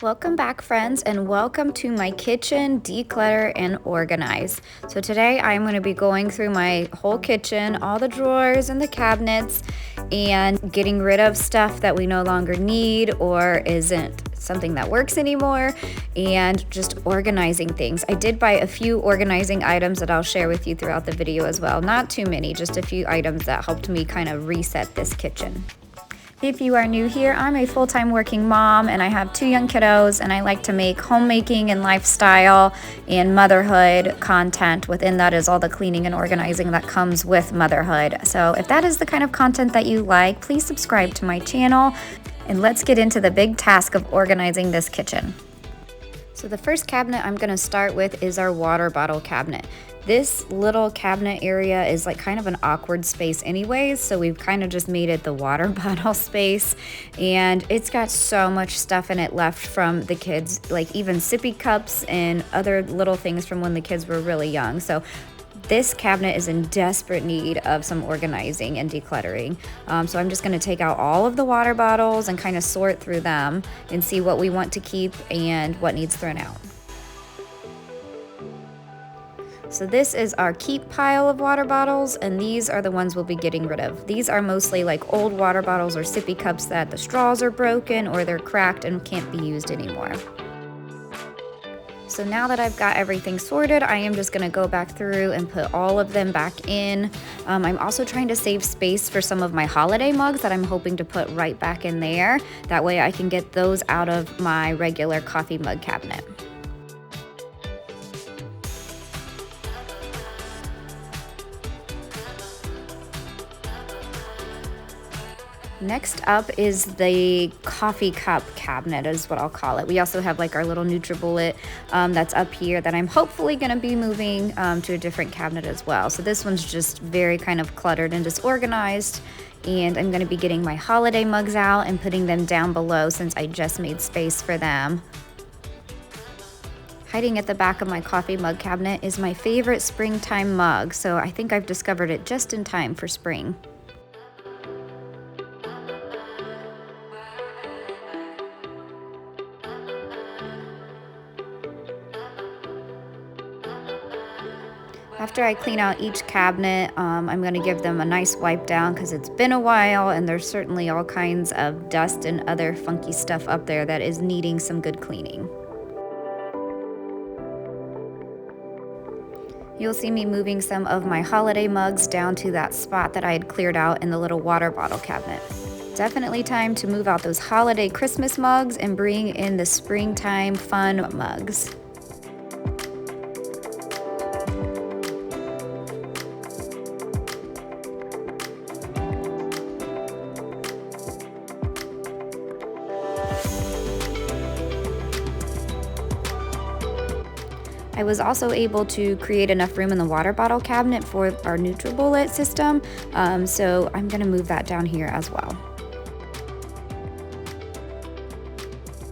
Welcome back, friends, and welcome to my kitchen declutter and organize. So today I'm going to be going through my whole kitchen, all the drawers and the cabinets, and getting rid of stuff that we no longer need or isn't something that works anymore, and just organizing things. I did buy a few organizing items that I'll share with you throughout the video as well. Not too many, just a few items that helped me kind of reset this kitchen. If you are new here, I'm a full-time working mom and I have 2 young kiddos, and I like to make homemaking and lifestyle and motherhood content. Within that is all the cleaning and organizing that comes with motherhood. So if that is the kind of content that you like, please subscribe to my channel, and let's get into the big task of organizing this kitchen. So the first cabinet I'm going to start with is our water bottle cabinet. This little cabinet area is like kind of an awkward space anyways, so we've kind of just made it the water bottle space, and it's got so much stuff in it left from the kids, like even sippy cups and other little things from when the kids were really young. So this cabinet is in desperate need of some organizing and decluttering. So I'm just going to take out all of the water bottles and kind of sort through them and see what we want to keep and what needs thrown out. So this is our keep pile of water bottles, and these are the ones we'll be getting rid of. These are mostly like old water bottles or sippy cups that the straws are broken or they're cracked and can't be used anymore. So now that I've got everything sorted, I am just going to go back through and put all of them back in. I'm also trying to save space for some of my holiday mugs that I'm hoping to put right back in there. That way I can get those out of my regular coffee mug cabinet. Next up is the coffee cup cabinet, is what I'll call it. We also have like our little NutriBullet that's up here that I'm hopefully going to be moving to a different cabinet as well. So this one's just very kind of cluttered and disorganized, and I'm going to be getting my holiday mugs out and putting them down below since I just made space for them. Hiding at the back of my coffee mug cabinet is my favorite springtime mug, so I think I've discovered it just in time for spring. After I clean out each cabinet, I'm going to give them a nice wipe down because it's been a while and there's certainly all kinds of dust and other funky stuff up there that is needing some good cleaning. You'll see me moving some of my holiday mugs down to that spot that I had cleared out in the little water bottle cabinet. Definitely time to move out those holiday Christmas mugs and bring in the springtime fun mugs. I was also able to create enough room in the water bottle cabinet for our NutriBullet system, so I'm going to move that down here as well.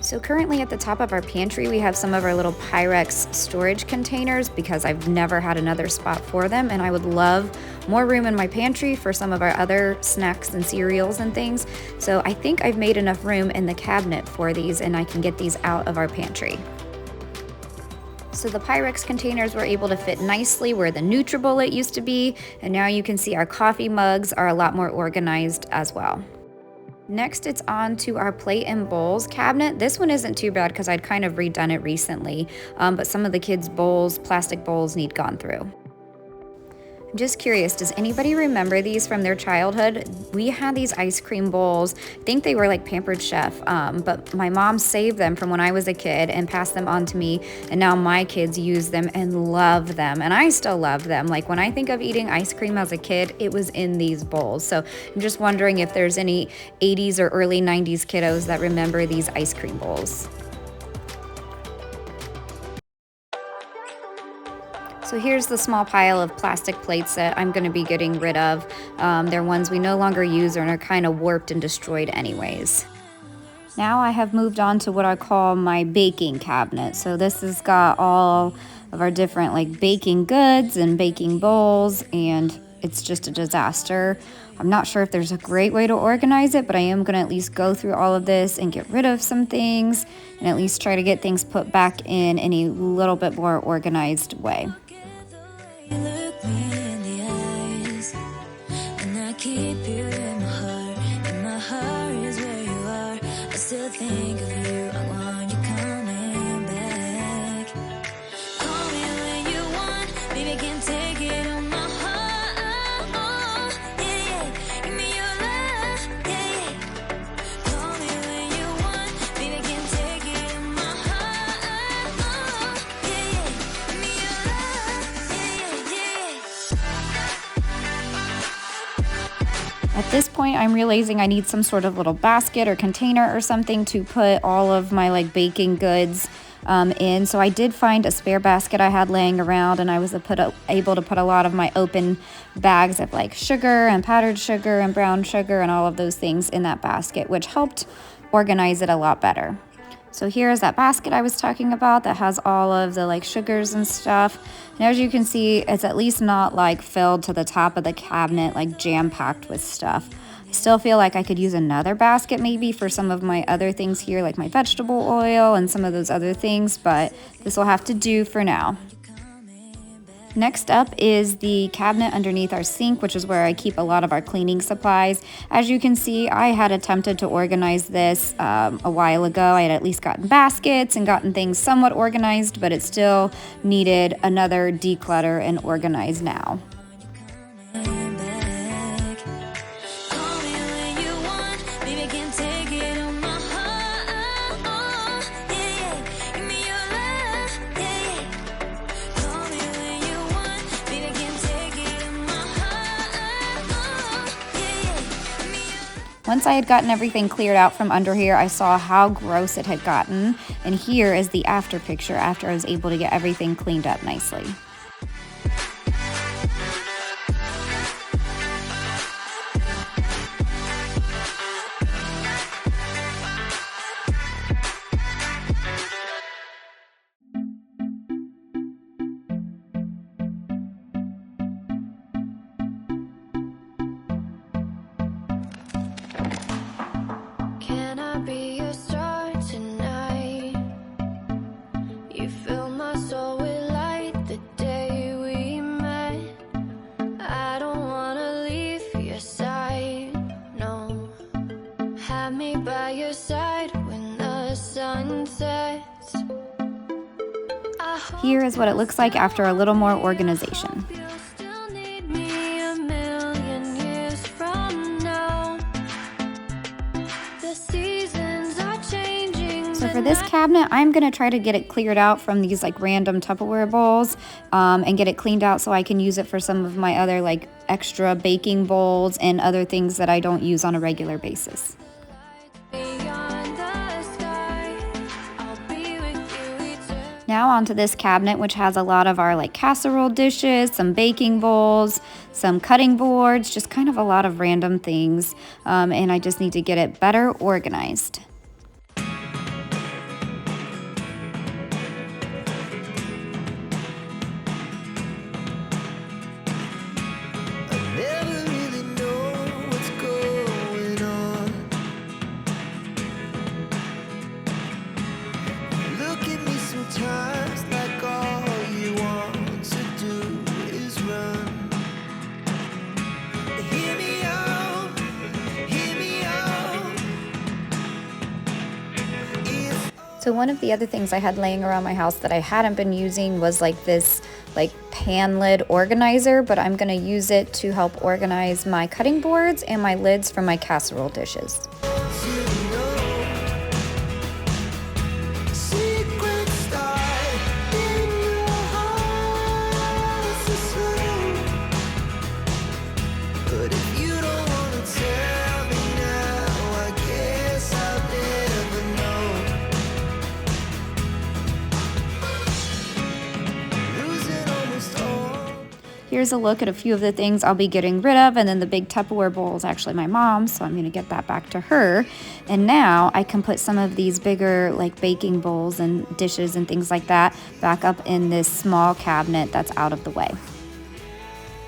So currently at the top of our pantry, we have some of our little Pyrex storage containers because I've never had another spot for them, and I would love more room in my pantry for some of our other snacks and cereals and things. So I think I've made enough room in the cabinet for these, and I can get these out of our pantry. So the Pyrex containers were able to fit nicely where the NutriBullet used to be, and now you can see our coffee mugs are a lot more organized as well. Next, it's on to our plate and bowls cabinet. This one isn't too bad because I'd kind of redone it recently, but some of the kids' bowls, plastic bowls, need gone through. I'm just curious, does anybody remember these from their childhood? We had these ice cream bowls. I think they were like Pampered Chef, but my mom saved them from when I was a kid and passed them on to me, and now my kids use them and love them, and I still love them. Like when I think of eating ice cream as a kid, it was in these bowls. So I'm just wondering if there's any 80s or early 90s kiddos that remember these ice cream bowls. So here's the small pile of plastic plates that I'm going to be getting rid of. They're ones we no longer use and are kind of warped and destroyed anyways. Now I have moved on to what I call my baking cabinet. So this has got all of our different like baking goods and baking bowls, and it's just a disaster I'm not sure if there's a great way to organize it, but I am gonna at least go through all of this and get rid of some things and at least try to get things put back in a little bit more organized way. Keep you in my heart, and my heart is where you are. I still think of you, I want you coming back. Call me when you want, baby, can take it on my heart. Oh, yeah, yeah, give me your love, yeah, yeah. Call me when you want, baby, can take it on my heart. Oh, yeah, yeah, give me your love, yeah, yeah, yeah. At this point, I'm realizing I need some sort of little basket or container or something to put all of my like baking goods in. So I did find a spare basket I had laying around, and I was able to put a lot of my open bags of like sugar and powdered sugar and brown sugar and all of those things in that basket, which helped organize it a lot better. So here is that basket I was talking about that has all of the like sugars and stuff. And as you can see, it's at least not like filled to the top of the cabinet, like jam-packed with stuff. I still feel like I could use another basket maybe for some of my other things here, like my vegetable oil and some of those other things, but this will have to do for now. Next up is the cabinet underneath our sink, which is where I keep a lot of our cleaning supplies. As you can see, I had attempted to organize this a while ago. I had at least gotten baskets and gotten things somewhat organized, but it still needed another declutter and organize now. Once I had gotten everything cleared out from under here, I saw how gross it had gotten. And here is the after picture after I was able to get everything cleaned up nicely. Here is what it looks like after a little more organization. So for this cabinet, I'm going to try to get it cleared out from these like random Tupperware bowls and get it cleaned out so I can use it for some of my other like extra baking bowls and other things that I don't use on a regular basis. Now onto this cabinet, which has a lot of our like casserole dishes, some baking bowls, some cutting boards, just kind of a lot of random things. And I just need to get it better organized. So one of the other things I had laying around my house that I hadn't been using was like this like pan lid organizer, but I'm going to use it to help organize my cutting boards and my lids for my casserole dishes. Here's a look at a few of the things I'll be getting rid of, and then the big Tupperware bowl is actually my mom's, so I'm going to get that back to her. And now I can put some of these bigger like baking bowls and dishes and things like that back up in this small cabinet that's out of the way.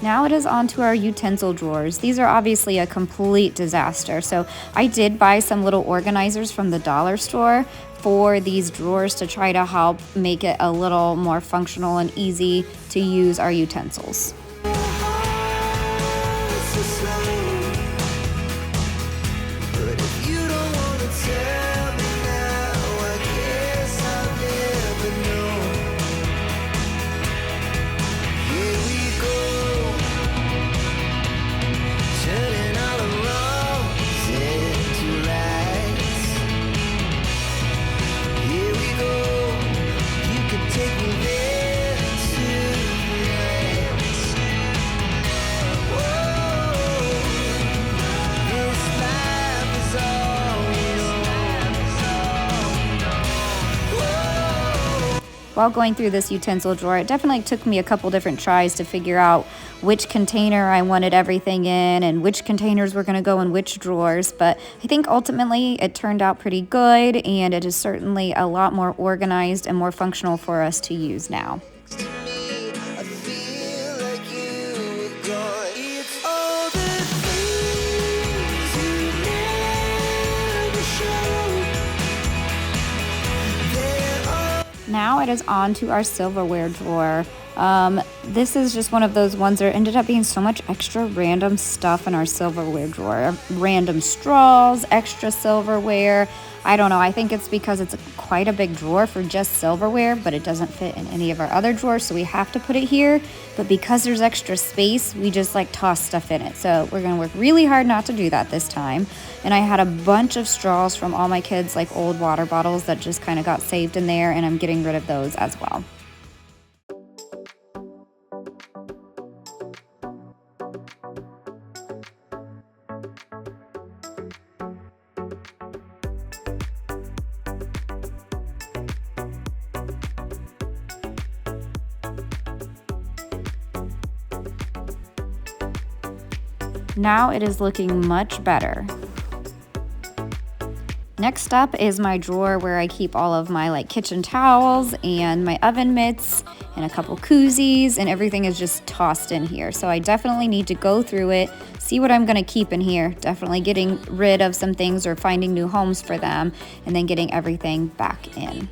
Now it is on to our utensil drawers. These are obviously a complete disaster. So I did buy some little organizers from the dollar store for these drawers to try to help make it a little more functional and easy to use our utensils. While going through this utensil drawer, it definitely took me a couple different tries to figure out which container I wanted everything in and which containers were going to go in which drawers. But I think ultimately it turned out pretty good, and it is certainly a lot more organized and more functional for us to use now. Now it is on to our silverware drawer. This is just one of those ones that ended up being so much extra random stuff in our silverware drawer. Random straws, extra silverware. I don't know, I think it's because it's quite a big drawer for just silverware, but it doesn't fit in any of our other drawers, so we have to put it here. But because there's extra space, we just like toss stuff in it. So we're gonna work really hard not to do that this time. And I had a bunch of straws from all my kids' like old water bottles that just kind of got saved in there, and I'm getting rid of those as well. Now it is looking much better. Next up is my drawer where I keep all of my like kitchen towels and my oven mitts and a couple koozies, and everything is just tossed in here. So I definitely need to go through it, see what I'm gonna keep in here, definitely getting rid of some things or finding new homes for them, and then getting everything back in.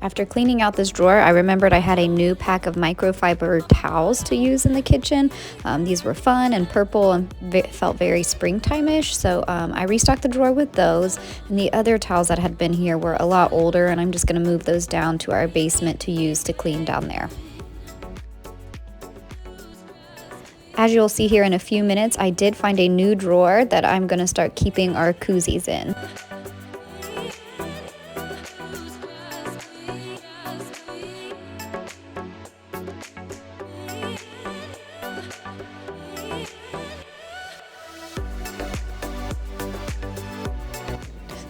After cleaning out this drawer, I remembered I had a new pack of microfiber towels to use in the kitchen. These were fun and purple and felt very springtime-ish, so I restocked the drawer with those. And the other towels that had been here were a lot older, and I'm just gonna move those down to our basement to use to clean down there. As you'll see here in a few minutes, I did find a new drawer that I'm gonna start keeping our koozies in.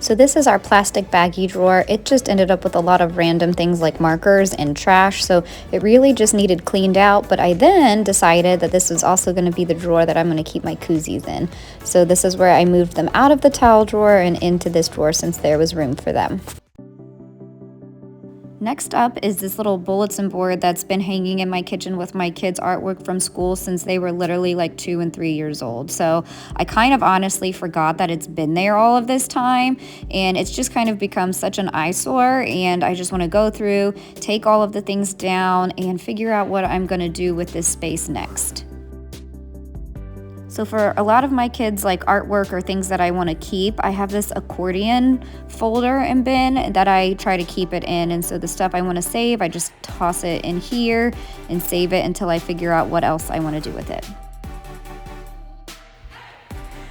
So this is our plastic baggie drawer. It just ended up with a lot of random things like markers and trash, so it really just needed cleaned out. But I then decided that this was also going to be the drawer that I'm going to keep my koozies in. So this is where I moved them out of the towel drawer and into this drawer since there was room for them. Next up is this little bulletin board that's been hanging in my kitchen with my kids' artwork from school since they were literally like 2 and 3 years old. So I kind of honestly forgot that it's been there all of this time, and it's just kind of become such an eyesore, and I just want to go through, take all of the things down, and figure out what I'm going to do with this space next. So for a lot of my kids' like artwork or things that I want to keep, I have this accordion folder and bin that I try to keep it in. And so the stuff I want to save, I just toss it in here and save it until I figure out what else I want to do with it.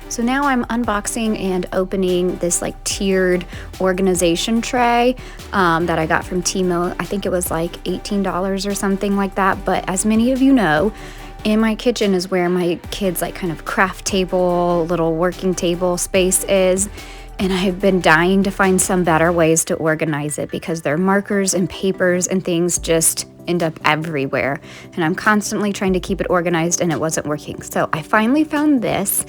So now I'm unboxing and opening this like tiered organization tray that I got from Temu. I think it was like $18 or something like that. But as many of you know, in my kitchen is where my kids' like kind of craft table, little working table space is. And I've been dying to find some better ways to organize it because their markers and papers and things just end up everywhere. And I'm constantly trying to keep it organized and it wasn't working. So I finally found this.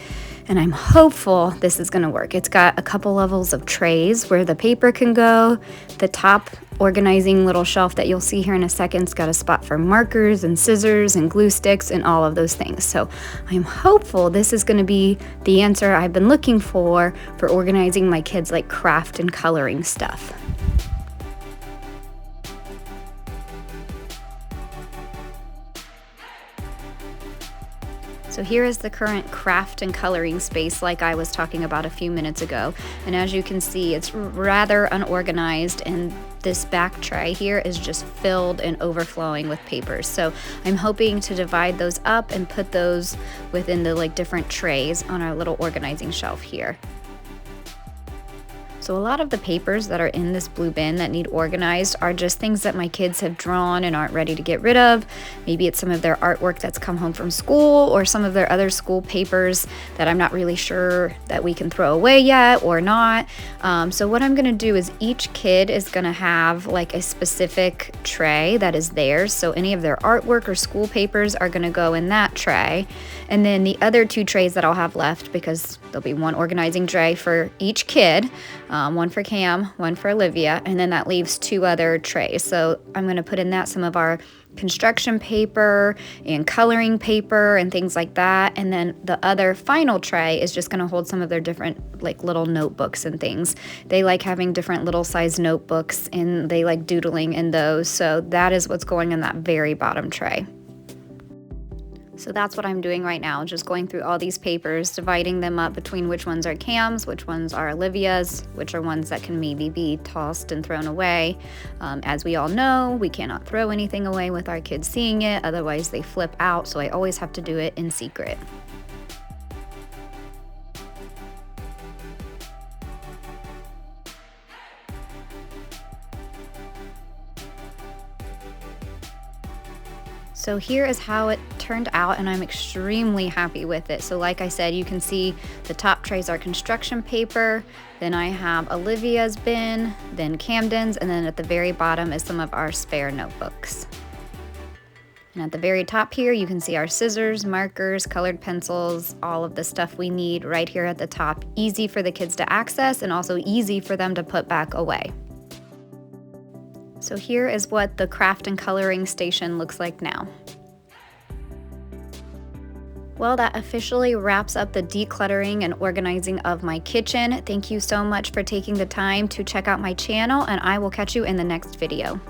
And I'm hopeful this is gonna work. It's got a couple levels of trays where the paper can go. The top organizing little shelf that you'll see here in a second has got a spot for markers and scissors and glue sticks and all of those things. So I'm hopeful this is gonna be the answer I've been looking for organizing my kids' like craft and coloring stuff. So here is the current craft and coloring space like I was talking about a few minutes ago. And as you can see, it's rather unorganized, and this back tray here is just filled and overflowing with papers. So I'm hoping to divide those up and put those within the like different trays on our little organizing shelf here. So a lot of the papers that are in this blue bin that need organized are just things that my kids have drawn and aren't ready to get rid of. Maybe it's some of their artwork that's come home from school, or some of their other school papers that I'm not really sure that we can throw away yet or not. So what I'm gonna do is each kid is gonna have like a specific tray that is theirs. So any of their artwork or school papers are gonna go in that tray. And then the other two trays that I'll have left, because there'll be one organizing tray for each kid, one for Cam, one for Olivia, and then that leaves two other trays. So I'm gonna put in that some of our construction paper and coloring paper and things like that. And then the other final tray is just gonna hold some of their different like little notebooks and things. They like having different little size notebooks and they like doodling in those. So that is what's going in that very bottom tray. So that's what I'm doing right now, just going through all these papers, dividing them up between which ones are Cam's, which ones are Olivia's, which are ones that can maybe be tossed and thrown away. As we all know, we cannot throw anything away with our kids seeing it, otherwise they flip out, so I always have to do it in secret. So here is how it turned out, and I'm extremely happy with it. So like I said, you can see the top trays are construction paper, then I have Olivia's bin, then Camden's, and then at the very bottom is some of our spare notebooks. And at the very top here, you can see our scissors, markers, colored pencils, all of the stuff we need right here at the top. Easy for the kids to access and also easy for them to put back away. So here is what the craft and coloring station looks like now. Well, that officially wraps up the decluttering and organizing of my kitchen. Thank you so much for taking the time to check out my channel, and I will catch you in the next video.